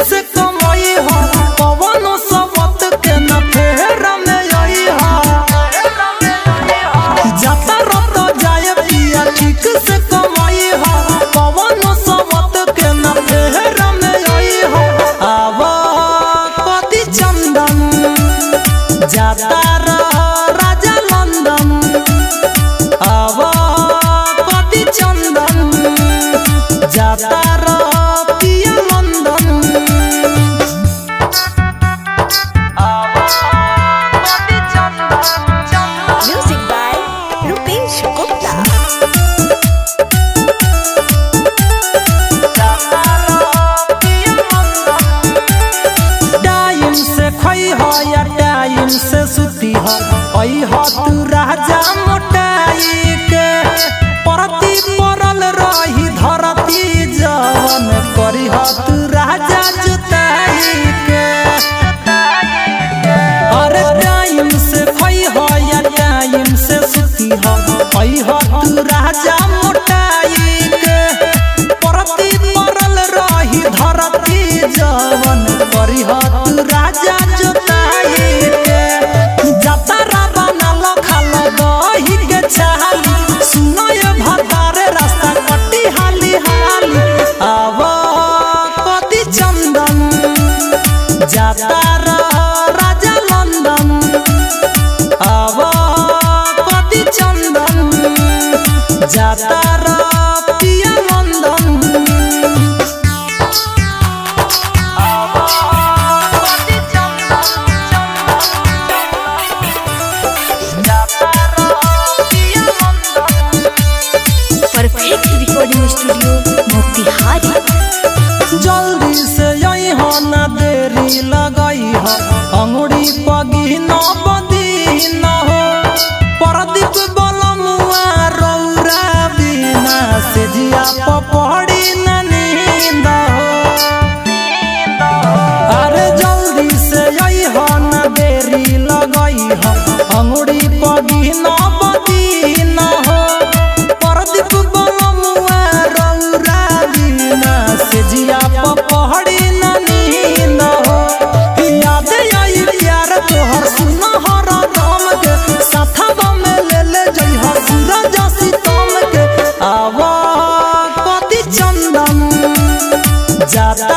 से कमाई हो पवन सबत के न फेरा में आई हो जाता रत जाए पिया ठीक से कमाई हो पवन सबत के न फेरा में आई हो आवा कति चंदन जाता राजा लंदन आवा कति चंदन जाता टाइम से सुती हो तू राजा मोटाई के परती परल रही धरती जवन करी हो तू राजा जुताई के अरे टाइम से खई हो या टाइम से सुती हो तू राजा मोटाई के परती परल रही धरती जवन करी हो तू राजा जाता राजा लंदन आवा कति चंदन जाता पिया लंदन आवा कति चंदन जाता पिया London. Perfect recording studio Motihari. जल्दी से यही हो ना देरी लगाई हो अंगुड़ी पगी न बदी न हो परदीप बलमुआ रौरा बिना से जिया पपड़ी न नींद हो अरे जल्दी से यही हो ना देरी लगाई हो अंगुड़ी पगी न बदी न हो परदीप बलमुआ रौरा बिना से जिया पपड़ी न नींद हो याद आई प्यार तोहर सुना हर दम के साथवा में ले ले जई हर सूरज सीतम के आवा कति चंदन जाता